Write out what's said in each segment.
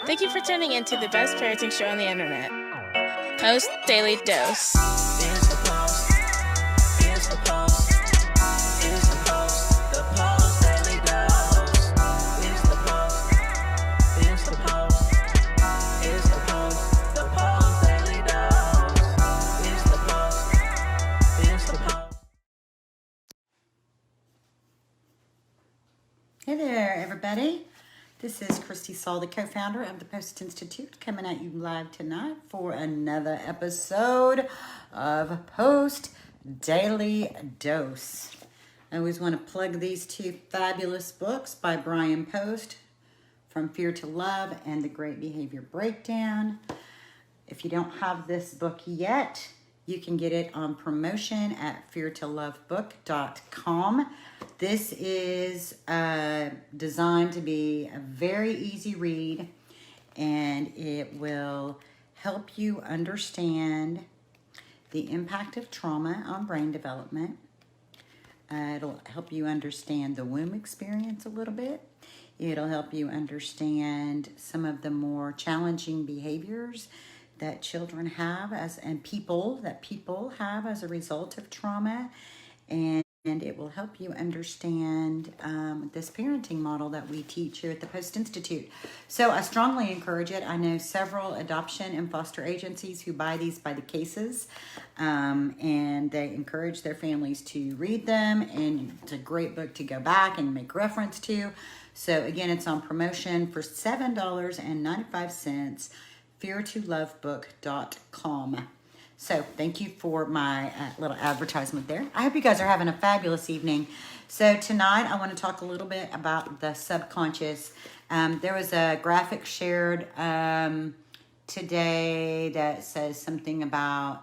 Thank you for tuning in to the best parenting show on the internet, Post Daily Dose. It's the Post. It's the Post. It's the Post. The Post Daily Dose. It's the Post. It's the Post. It's the Post. The Post Daily Dose. It's the Post. It's the Post. Hey there, everybody. This is Kristi, Saul, the co-founder of the Post+Institute, coming at you live tonight for another episode of Post Daily Dose. I always want to plug these two fabulous books by Brian+Post, From Fear to Love and The Great Behavior Breakdown. If you don't have this book yet, you can get it on promotion at feartolovebook.com. This is designed to be a very easy read, and it will help you understand the impact of trauma on brain development. It'll help you understand the womb experience a little bit. It'll help you understand some of the more challenging behaviors that children have and people have as a result of trauma, and it will help you understand this parenting model that we teach here at the Post+Institute. So I strongly encourage it. I know several adoption and foster agencies who buy these by the cases, and they encourage their families to read them, and it's a great book to go back and make reference to. So again, it's on promotion for $7.95. feartolovebook.com. So thank you for my little advertisement there. I hope you guys are having a fabulous evening. So tonight I want to talk a little bit about the subconscious. There was a graphic shared today that says something about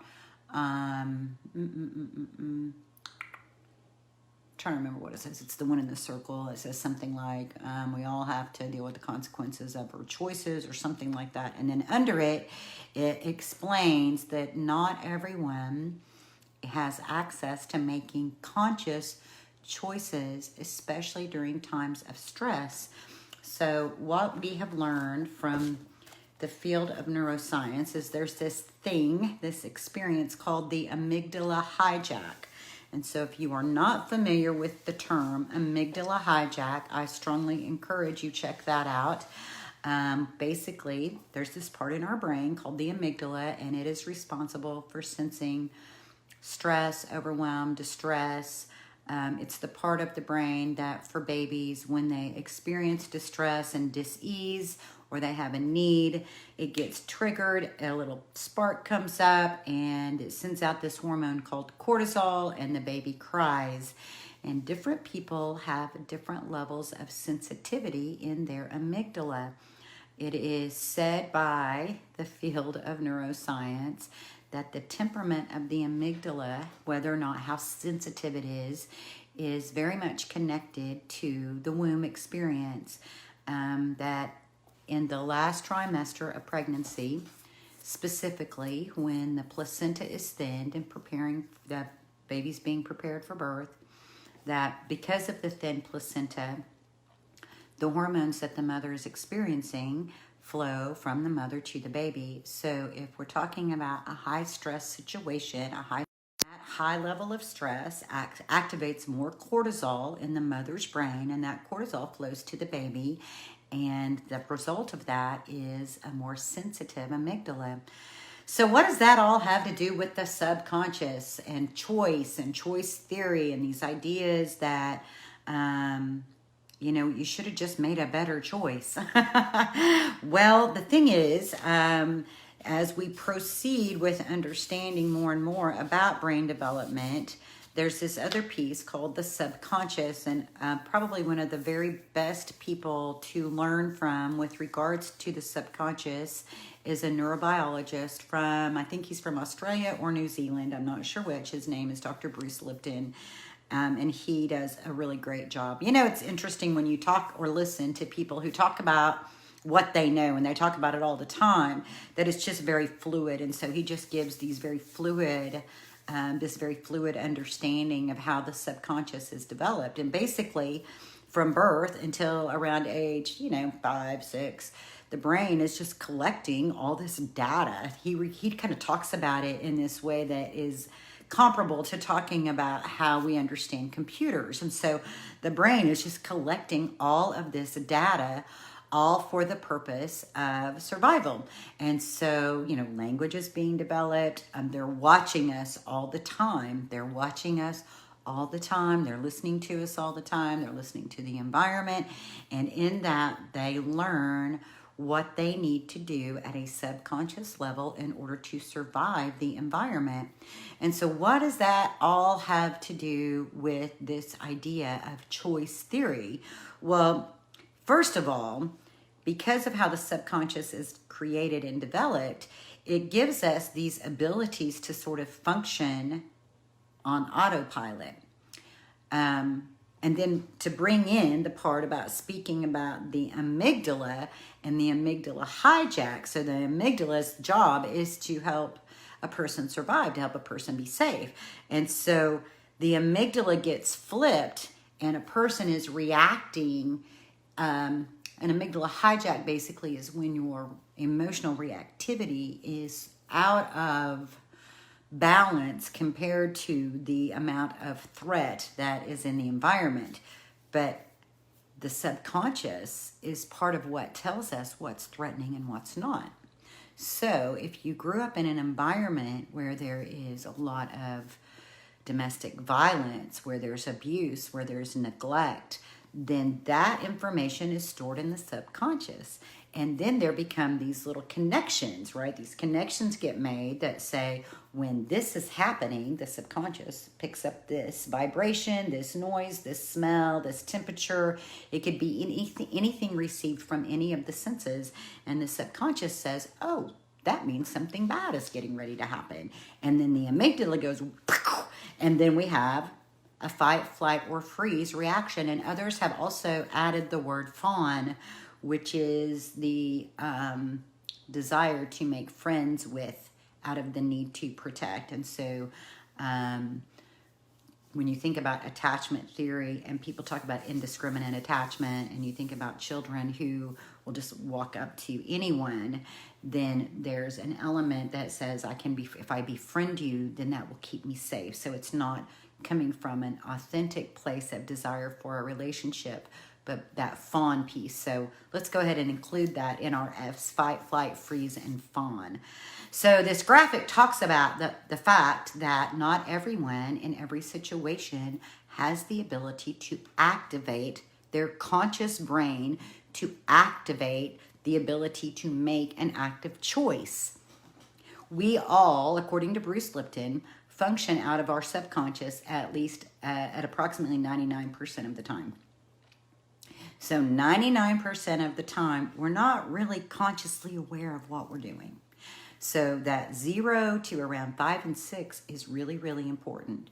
trying to remember what it says. It's the one in the circle. It says something like, we all have to deal with the consequences of our choices or something like that. And then under it, it explains that not everyone has access to making conscious choices, especially during times of stress. So what we have learned from the field of neuroscience is there's this experience called the Amygdala Hijack. And so if you are not familiar with the term amygdala hijack, I strongly encourage you check that out. Basically, there's this part in our brain called the amygdala, and it is responsible for sensing stress, overwhelm, distress. It's the part of the brain that for babies, when they experience distress and dis-ease, or they have a need, it gets triggered, a little spark comes up, and it sends out this hormone called cortisol, and the baby cries. And different people have different levels of sensitivity in their amygdala. It is said by the field of neuroscience that the temperament of the amygdala, whether or not how sensitive it is very much connected to the womb experience. That in the last trimester of pregnancy, specifically when the placenta is thinned and the baby's being prepared for birth, that because of the thin placenta, the hormones that the mother is experiencing flow from the mother to the baby. So if we're talking about a high stress situation, that high level of stress activates more cortisol in the mother's brain, and that cortisol flows to the baby. And the result of that is a more sensitive amygdala. So what does that all have to do with the subconscious and choice theory and these ideas that, you should have just made a better choice? Well, the thing is, as we proceed with understanding more and more about brain development, there's this other piece called the subconscious, and probably one of the very best people to learn from with regards to the subconscious is a neurobiologist I think he's from Australia or New Zealand, I'm not sure which. His name is Dr. Bruce Lipton, and he does a really great job. It's interesting when you talk or listen to people who talk about what they know, and they talk about it all the time, that it's just very fluid, and so he just gives these very fluid understanding of how the subconscious is developed. And basically from birth until around age, 5, 6, the brain is just collecting all this data. He kind of talks about it in this way that is comparable to talking about how we understand computers. And so the brain is just collecting all of this data, all for the purpose of survival. And so, language is being developed. They're watching us all the time. They're watching us all the time. They're listening to us all the time. They're listening to the environment. And in that, they learn what they need to do at a subconscious level in order to survive the environment. And so what does that all have to do with this idea of choice theory? Well, first of all, because of how the subconscious is created and developed, it gives us these abilities to sort of function on autopilot. And then to bring in the part about speaking about the amygdala and the amygdala hijack. So the amygdala's job is to help a person survive, to help a person be safe. And so the amygdala gets flipped and a person is reacting. An amygdala hijack basically is when your emotional reactivity is out of balance compared to the amount of threat that is in the environment. But the subconscious is part of what tells us what's threatening and what's not. So if you grew up in an environment where there is a lot of domestic violence, where there's abuse, where there's neglect, then that information is stored in the subconscious. And then there become these little connections, right? These connections get made that say, when this is happening, the subconscious picks up this vibration, this noise, this smell, this temperature. It could be anything received from any of the senses. And the subconscious says, oh, that means something bad is getting ready to happen. And then the amygdala goes, and then we have a fight, flight, or freeze reaction. And others have also added the word fawn, which is the desire to make friends with out of the need to protect. And so when you think about attachment theory and people talk about indiscriminate attachment, and you think about children who will just walk up to anyone, then there's an element that says, if I befriend you, then that will keep me safe. So it's not coming from an authentic place of desire for a relationship, but that fawn piece. So let's go ahead and include that in our F's: fight, flight, freeze, and fawn. So this graphic talks about the fact that not everyone in every situation has the ability to activate their conscious brain, to activate the ability to make an active choice. We all, according to Bruce Lipton, function out of our subconscious at least at approximately 99% of the time. So 99% of the time, we're not really consciously aware of what we're doing. So that 0 to around 5 and 6 is really, really important.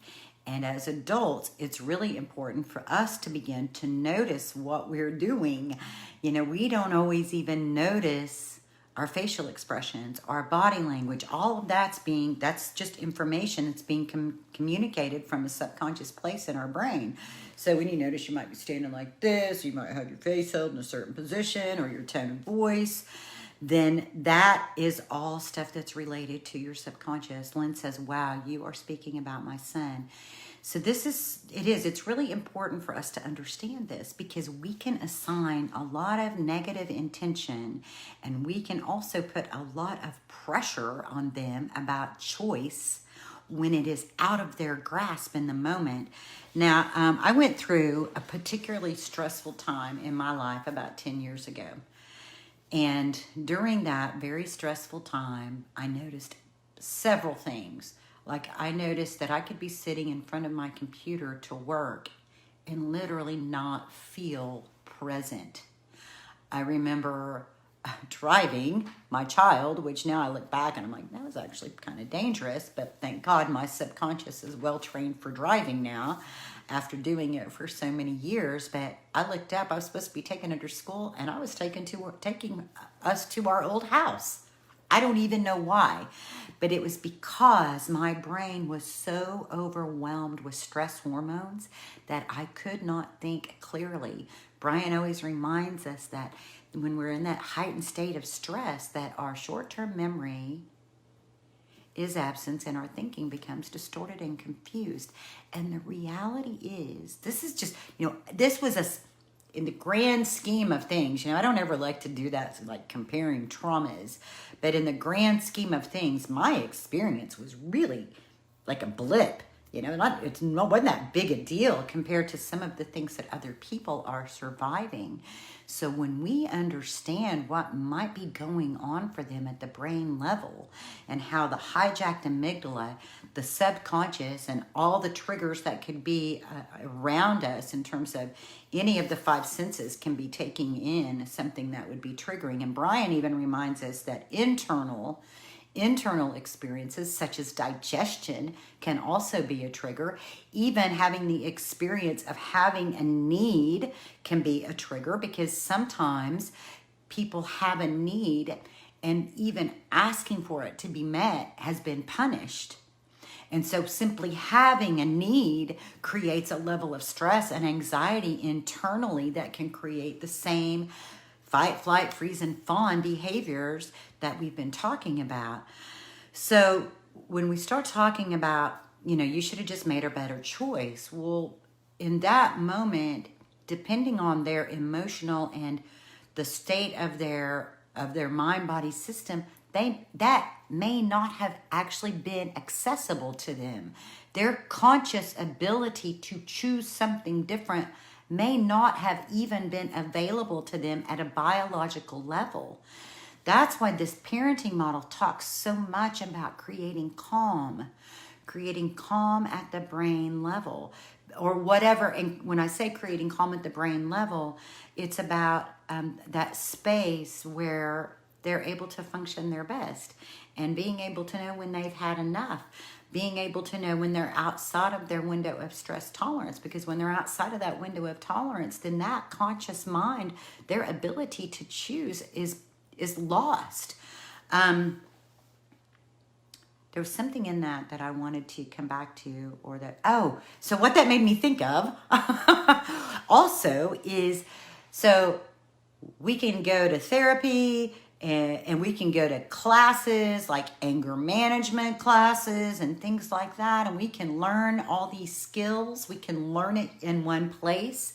And as adults, it's really important for us to begin to notice what we're doing. We don't always even notice our facial expressions, our body language, all of that's just information that's being communicated from a subconscious place in our brain. So when you notice you might be standing like this, you might have your face held in a certain position, or your tone of voice, then that is all stuff that's related to your subconscious. Lynn says, wow, you are speaking about my son. So it's really important for us to understand this, because we can assign a lot of negative intention, and we can also put a lot of pressure on them about choice when it is out of their grasp in the moment. Now, I went through a particularly stressful time in my life about 10 years ago. And during that very stressful time, I noticed several things. Like, I noticed that I could be sitting in front of my computer to work and literally not feel present. I remember driving my child, which now I look back and I'm like, that was actually kind of dangerous, but thank God my subconscious is well trained for driving now after doing it for so many years. But I looked up, I was supposed to be taking her to school, and I was taking us to our old house. I don't even know why. But it was because my brain was so overwhelmed with stress hormones that I could not think clearly. Brian always reminds us that when we're in that heightened state of stress, that our short-term memory is absent and our thinking becomes distorted and confused. And the reality is, this is just, this was in the grand scheme of things, I don't ever like to do that, like comparing traumas, but in the grand scheme of things, my experience was really like a blip. It wasn't that big a deal compared to some of the things that other people are surviving. So when we understand what might be going on for them at the brain level and how the hijacked amygdala, the subconscious, and all the triggers that could be around us in terms of any of the five senses can be taking in something that would be triggering. And Brian even reminds us that internal experiences such as digestion can also be a trigger. Even having the experience of having a need can be a trigger, because sometimes people have a need and even asking for it to be met has been punished. And so simply having a need creates a level of stress and anxiety internally that can create the same fight, flight, freeze, and fawn behaviors that we've been talking about. So when we start talking about, you should have just made a better choice. Well, in that moment, depending on their emotional and the state of their mind-body system, that may not have actually been accessible to them. Their conscious ability to choose something different may not have even been available to them at a biological level. That's why this parenting model talks so much about creating calm at the brain level or whatever. And when I say creating calm at the brain level, it's about that space where they're able to function their best and being able to know when they've had enough. Being able to know when they're outside of their window of stress tolerance, because when they're outside of that window of tolerance, then that conscious mind, their ability to choose is lost. There was something in that I wanted to come back to, so what that made me think of also is, so we can go to therapy and we can go to classes like anger management classes and things like that. And we can learn all these skills. We can learn it in one place.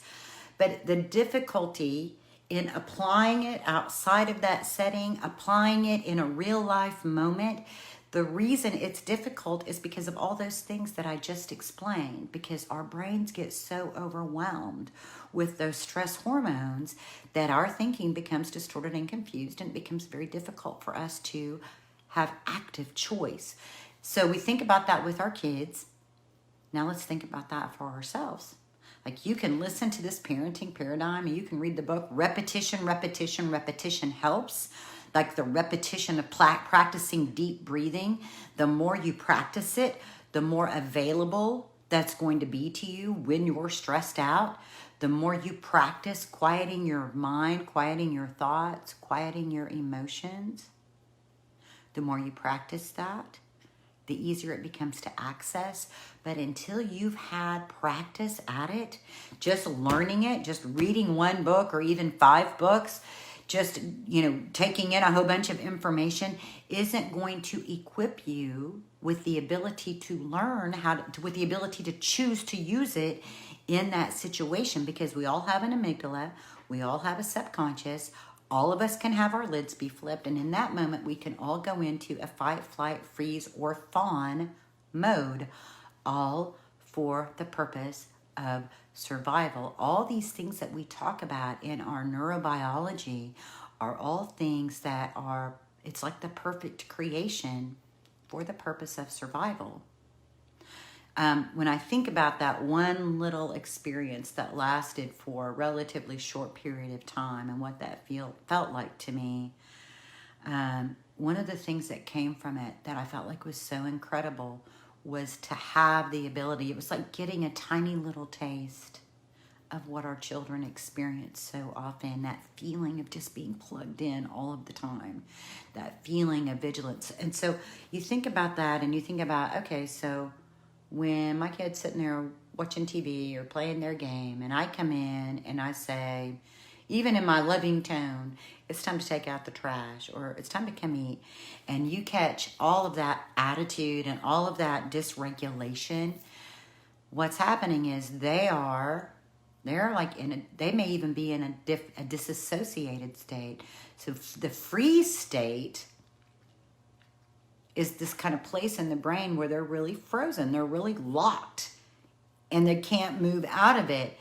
But the difficulty in applying it outside of that setting, applying it in a real life moment, the reason it's difficult is because of all those things that I just explained, because our brains get so overwhelmed with those stress hormones that our thinking becomes distorted and confused, and it becomes very difficult for us to have active choice. So we think about that with our kids. Now let's think about that for ourselves. Like, you can listen to this parenting paradigm and you can read the book Repetition Helps. Like the repetition of practicing deep breathing. The more you practice it, the more available that's going to be to you when you're stressed out. The more you practice quieting your mind, quieting your thoughts, quieting your emotions, the more you practice that, the easier it becomes to access. But until you've had practice at it, just learning it, just reading one book or even 5 books, just, taking in a whole bunch of information isn't going to equip you with the ability to learn with the ability to choose to use it in that situation, because we all have an amygdala, we all have a subconscious, all of us can have our lids be flipped, and in that moment we can all go into a fight, flight, freeze, or fawn mode, all for the purpose of survival. All these things that we talk about in our neurobiology are all things that are, it's like the perfect creation for the purpose of survival. When I think about that one little experience that lasted for a relatively short period of time and what that felt like to me, one of the things that came from it that I felt like was so incredible was to have the ability, it was like getting a tiny little taste of what our children experience so often, that feeling of just being plugged in all of the time, that feeling of vigilance. And so you think about that and you think about, okay, so when my kid's sitting there watching TV or playing their game and I come in and I say, even in my loving tone, it's time to take out the trash or it's time to come eat, and you catch all of that attitude and all of that dysregulation, what's happening is they're like they may even be in a disassociated state. So the freeze state is this kind of place in the brain where they're really frozen, they're really locked, and they can't move out of it.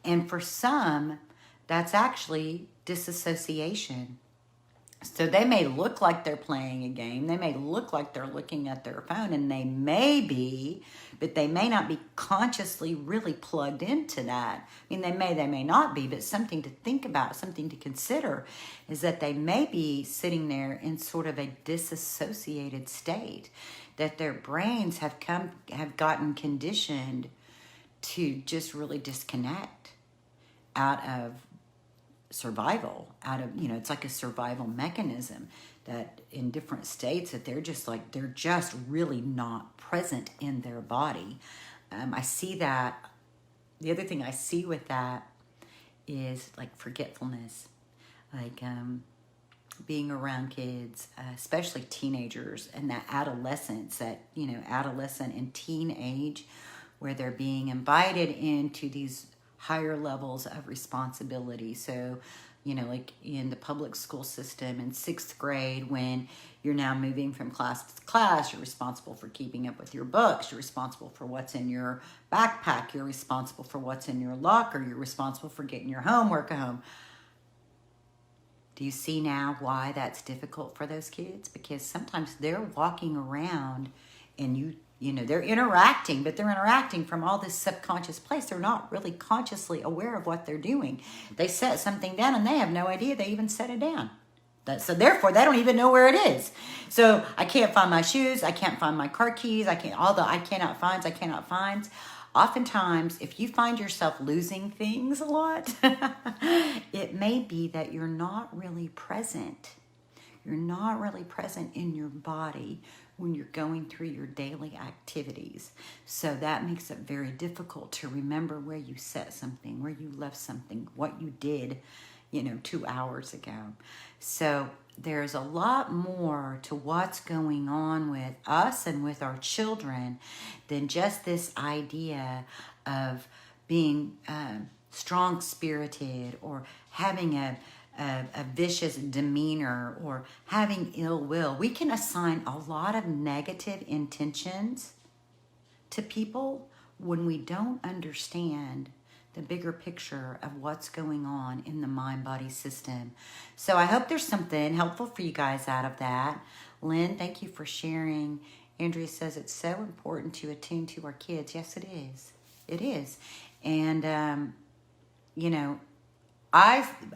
And for some, that's actually disassociation. So they may look like they're playing a game, they may look like they're looking at their phone, and they may be, but they may not be consciously really plugged into that. I mean, they may not be, but something to think about, something to consider is that they may be sitting there in sort of a disassociated state, that their brains have gotten conditioned to just really disconnect out of survival, it's like a survival mechanism that in different states that they're just really not present in their body. I see that. The other thing I see with that is like forgetfulness, like being around kids, especially teenagers, and that adolescence, adolescent and teen age, where they're being invited into these higher levels of responsibility. So, like in the public school system in 6th grade, when you're now moving from class to class, you're responsible for keeping up with your books, you're responsible for what's in your backpack, you're responsible for what's in your locker, you're responsible for getting your homework home. Do you see now why that's difficult for those kids? Because sometimes they're walking around and they're interacting, but they're interacting from all this subconscious place. They're not really consciously aware of what they're doing. They set something down and they have no idea they even set it down. So therefore, they don't even know where it is. So I can't find my shoes. I can't find my car keys. I cannot find. Oftentimes, if you find yourself losing things a lot, it may be that you're not really present. You're not really present in your body when you're going through your daily activities. So that makes it very difficult to remember where you set something, where you left something, what you did, 2 hours ago. So there's a lot more to what's going on with us and with our children than just this idea of being strong-spirited or having a vicious demeanor or having ill will. We can assign a lot of negative intentions to people when we don't understand the bigger picture of what's going on in the mind-body system. So I hope there's something helpful for you guys out of that. Lynn, thank you for sharing. Andrea says it's so important to attune to our kids. Yes, it is. It is. And,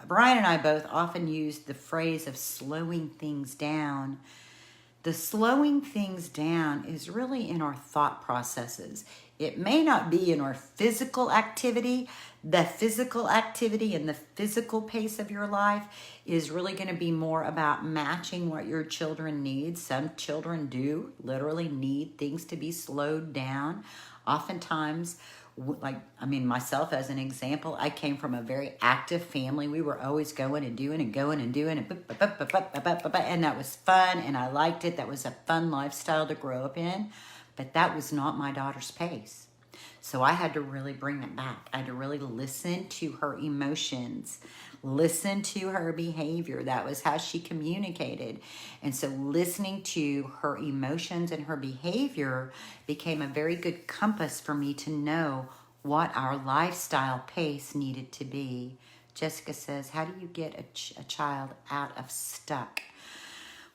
Brian and I both often use the phrase of slowing things down. The slowing things down is really in our thought processes. It may not be in our physical activity. The physical activity and the physical pace of your life is really going to be more about matching what your children need. Some children do literally need things to be slowed down. Oftentimes, myself as an example, I came from a very active family. We were always going and doing and that was fun and I liked it. That was a fun lifestyle to grow up in, but that was not my daughter's pace. So I had to really bring it back. I had to really listen to her emotions, listen to her behavior. That was how she communicated. And so listening to her emotions and her behavior became a very good compass for me to know what our lifestyle pace needed to be. Jessica says, how do you get a child out of stuck?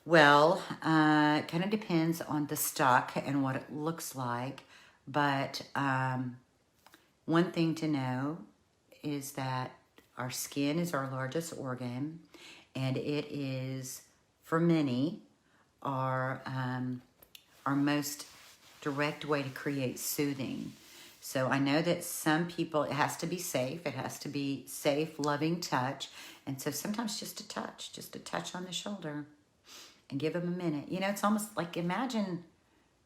Well, it kind of depends on the stuck and what it looks like. But one thing to know is that our skin is our largest organ, and it is, for many, our most direct way to create soothing. So I know that some people, it has to be safe. It has to be safe, loving touch. And so sometimes just a touch on the shoulder, and give them a minute. You know, it's almost like imagine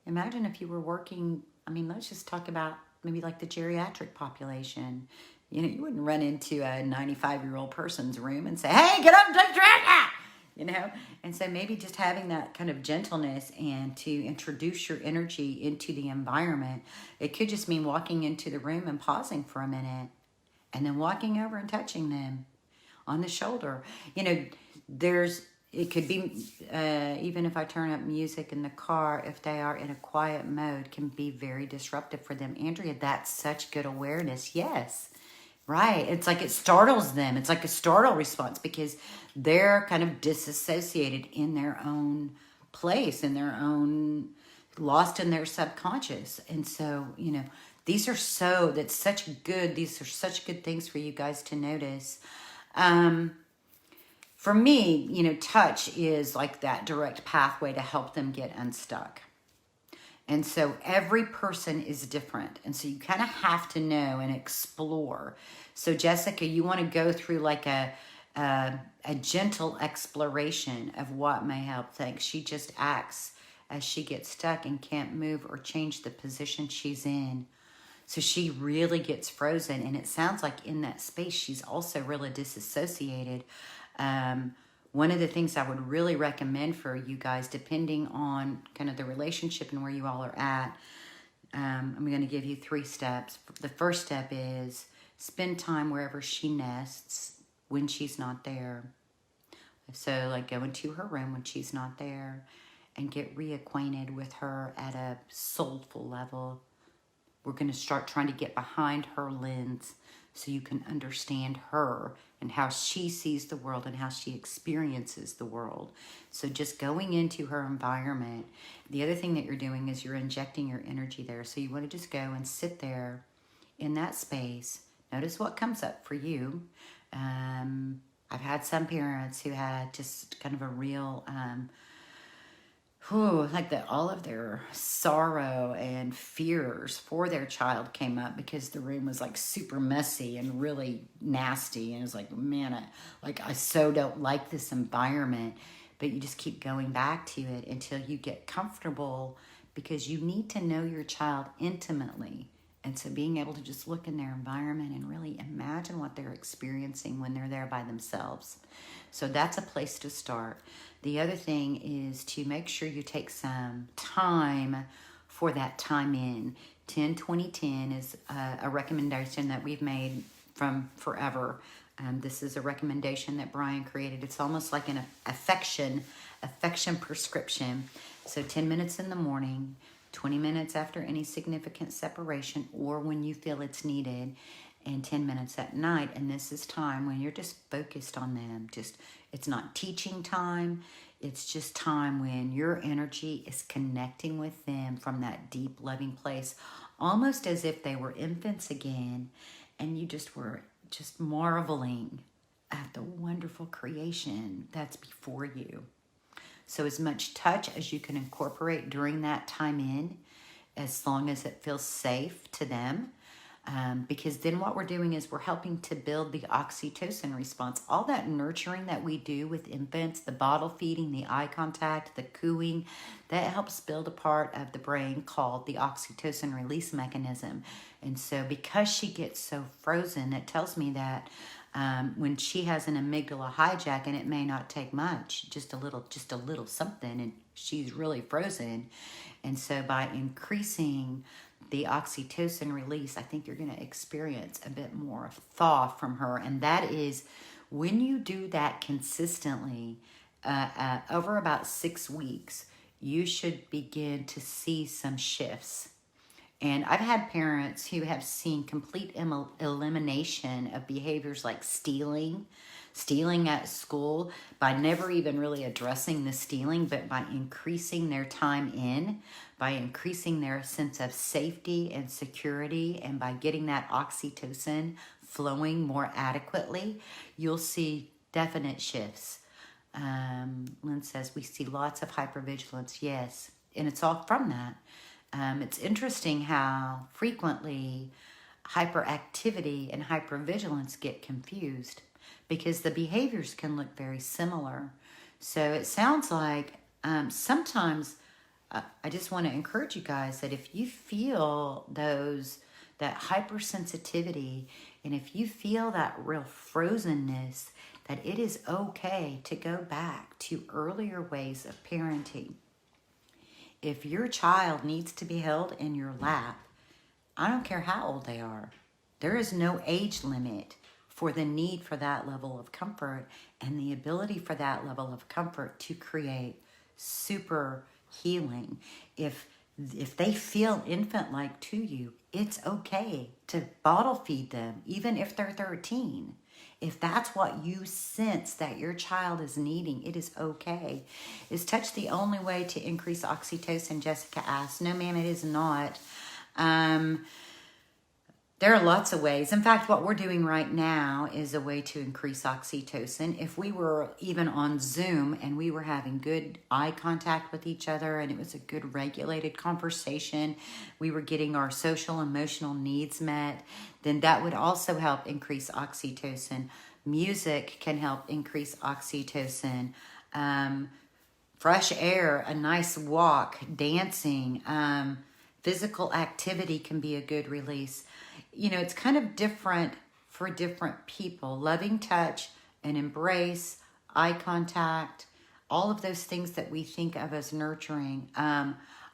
if you were working, I mean, let's just talk about maybe like the geriatric population. You know, you wouldn't run into a 95-year-old person's room and say, hey, get up and take your, you know? And so maybe just having that kind of gentleness and to introduce your energy into the environment. It could just mean walking into the room and pausing for a minute, and then walking over and touching them on the shoulder. You know, it could be, even if I turn up music in the car, if they are in a quiet mode, can be very disruptive for them. Andrea, that's such good awareness. Yes, right. It's like it startles them. It's like a startle response because they're kind of disassociated in their own place, in their own, lost in their subconscious. And so, you know, these are such good things for you guys to notice. For me, you know, touch is like that direct pathway to help them get unstuck. And so every person is different. And so you kind of have to know and explore. So Jessica, you want to go through like a gentle exploration of what may help things. She just acts as she gets stuck and can't move or change the position she's in. So she really gets frozen. And it sounds like in that space, she's also really disassociated. One of the things I would really recommend for you guys, depending on kind of the relationship and where you all are at, I'm going to give you 3 steps. The first step is spend time wherever she nests when she's not there. So like go into her room when she's not there and get reacquainted with her at a soulful level. We're going to start trying to get behind her lens so you can understand her and how she sees the world and how she experiences the world. So just going into her environment. The other thing that you're doing is you're injecting your energy there. So you want to just go and sit there in that space. Notice what comes up for you. I've had some parents who had just kind of a real, all of their sorrow and fears for their child came up because the room was like super messy and really nasty. And it was like, man, I so don't like this environment. But you just keep going back to it until you get comfortable, because you need to know your child intimately. And so being able to just look in their environment and really imagine what they're experiencing when they're there by themselves. So that's a place to start. The other thing is to make sure you take some time for that time in. 10-20-10 is a recommendation that we've made from forever. This is a recommendation that Brian created. It's almost like an affection prescription. So 10 minutes in the morning, 20 minutes after any significant separation or when you feel it's needed, and 10 minutes at night. And this is time when you're just focused on them. It's not teaching time. It's just time when your energy is connecting with them from that deep, loving place, almost as if they were infants again, and you just were just marveling at the wonderful creation that's before you. So as much touch as you can incorporate during that time in, as long as it feels safe to them. Because then what we're doing is we're helping to build the oxytocin response. All that nurturing that we do with infants, the bottle feeding, the eye contact, the cooing, that helps build a part of the brain called the oxytocin release mechanism. And so because she gets so frozen, it tells me that when she has an amygdala hijack, and it may not take much, just a little something, and she's really frozen. And so by increasing the oxytocin release, I think you're going to experience a bit more of thaw from her. And that is when you do that consistently over about 6 weeks, you should begin to see some shifts. And I've had parents who have seen complete elimination of behaviors like stealing at school, by never even really addressing the stealing, but by increasing their time in, by increasing their sense of safety and security, and by getting that oxytocin flowing more adequately, you'll see definite shifts. Lynn says, we see lots of hypervigilance. Yes, and it's all from that. It's interesting how frequently hyperactivity and hypervigilance get confused because the behaviors can look very similar. So it sounds like sometimes I just want to encourage you guys that if you feel that hypersensitivity, and if you feel that real frozenness, that it is okay to go back to earlier ways of parenting. If your child needs to be held in your lap, I don't care how old they are, there is no age limit for the need for that level of comfort and the ability for that level of comfort to create super healing. If they feel infant-like to you, it's okay to bottle feed them, even if they're 13. If that's what you sense that your child is needing, it is okay. Is touch the only way to increase oxytocin? Jessica asked. No, ma'am, it is not. There are lots of ways. In fact, what we're doing right now is a way to increase oxytocin. If we were even on Zoom and we were having good eye contact with each other and it was a good regulated conversation, we were getting our social emotional needs met, then that would also help increase oxytocin. Music can help increase oxytocin. Fresh air, a nice walk, dancing, physical activity can be a good release. You know, it's kind of different for different people. Loving touch and embrace, eye contact, all of those things that we think of as nurturing.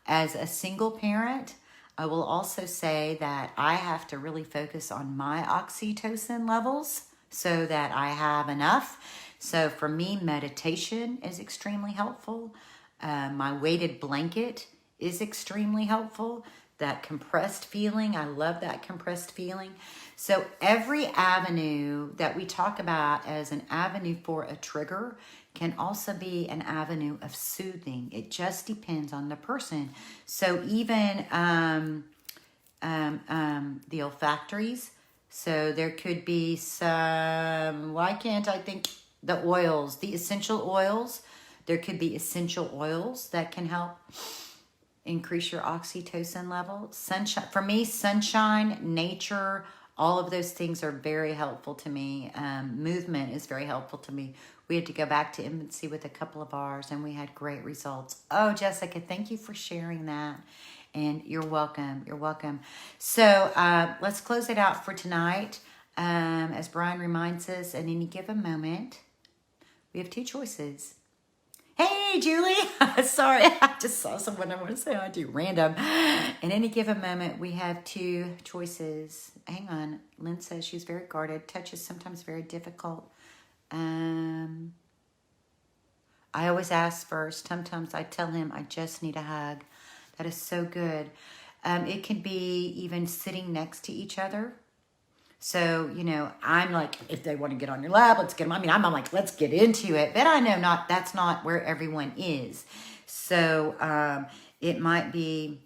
As a single parent, I will also say that I have to really focus on my oxytocin levels so that I have enough. So for me, meditation is extremely helpful. My weighted blanket is extremely helpful. That compressed feeling, I love that compressed feeling. So every avenue that we talk about as an avenue for a trigger can also be an avenue of soothing. It just depends on the person. So even the olfactories, so there could be some, why can't I think, the oils, the essential oils. There could be essential oils that can help increase your oxytocin level. Sunshine, for me, sunshine, nature, all of those things are very helpful to me. Movement is very helpful to me. We had to go back to infancy with a couple of ours and we had great results. Oh, Jessica, thank you for sharing that. And you're welcome. You're welcome. So let's close it out for tonight. As Brian reminds us, at any given moment, we have two choices. Hey, Julie. Sorry, I just saw someone I want to say I do random. In any given moment, we have two choices. Hang on. Lynn says she's very guarded. Touch is sometimes very difficult. I always ask first. Sometimes I tell him I just need a hug. That is so good. It can be even sitting next to each other. So, you know, I'm like, if they want to get on your lap, let's get them. I mean, I'm like, let's get into it. But I know that's not where everyone is. So it might be,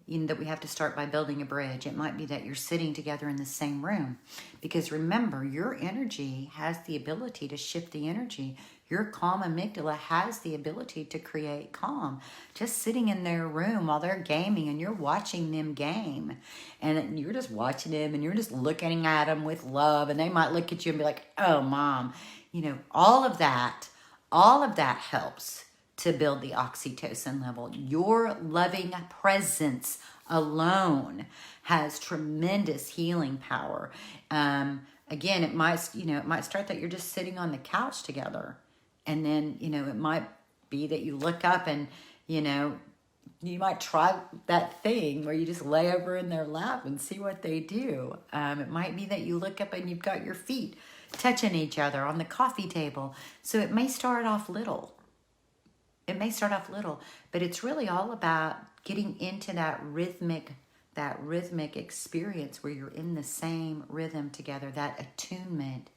you know, that we have to start by building a bridge. It might be that you're sitting together in the same room. Because remember, your energy has the ability to shift the energy. Your calm amygdala has the ability to create calm. Just sitting in their room while they're gaming and you're watching them game. And you're just watching them and you're just looking at them with love. And they might look at you and be like, oh, Mom. You know, all of that helps to build the oxytocin level. Your loving presence alone has tremendous healing power. Again, it might start that you're just sitting on the couch together. And then, you know, it might be that you look up and, you know, you might try that thing where you just lay over in their lap and see what they do. It might be that you look up and you've got your feet touching each other on the coffee table. So it may start off little. But it's really all about getting into that rhythmic experience where you're in the same rhythm together, that attunement.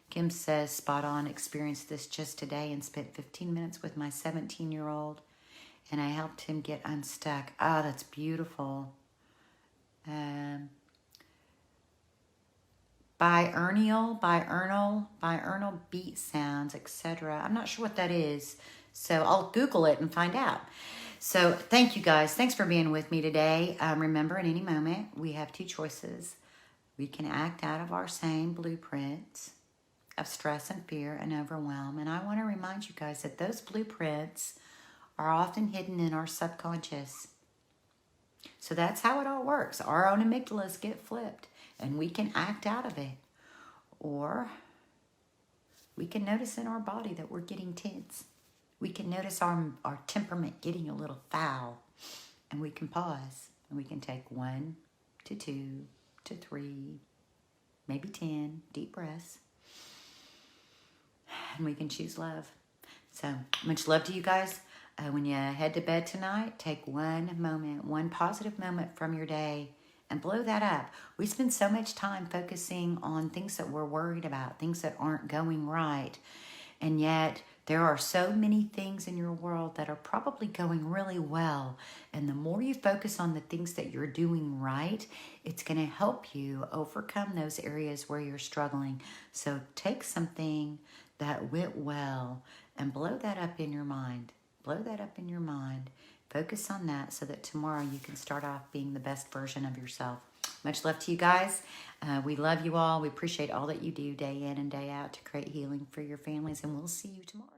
Kim says, spot on, experienced this just today and spent 15 minutes with my 17-year-old and I helped him get unstuck. Oh, that's beautiful. Biurnal beat sounds, etc. I'm not sure what that is. So I'll Google it and find out. So thank you guys. Thanks for being with me today. Remember, at any moment, we have two choices. We can act out of our same blueprints of stress and fear and overwhelm. And I want to remind you guys that those blueprints are often hidden in our subconscious. So that's how it all works. Our own amygdalas get flipped and we can act out of it. Or we can notice in our body that we're getting tense. We can notice our temperament getting a little foul. And we can pause. And we can take 1 to 2 to 3, maybe 10 deep breaths. And we can choose love. So much love to you guys. When you head to bed tonight, take one moment, one positive moment from your day and blow that up. We spend so much time focusing on things that we're worried about, things that aren't going right. And yet there are so many things in your world that are probably going really well. And the more you focus on the things that you're doing right, it's going to help you overcome those areas where you're struggling. So take something that went well and blow that up in your mind. Blow that up in your mind. Focus on that so that tomorrow you can start off being the best version of yourself. Much love to you guys. We love you all. We appreciate all that you do day in and day out to create healing for your families. And we'll see you tomorrow.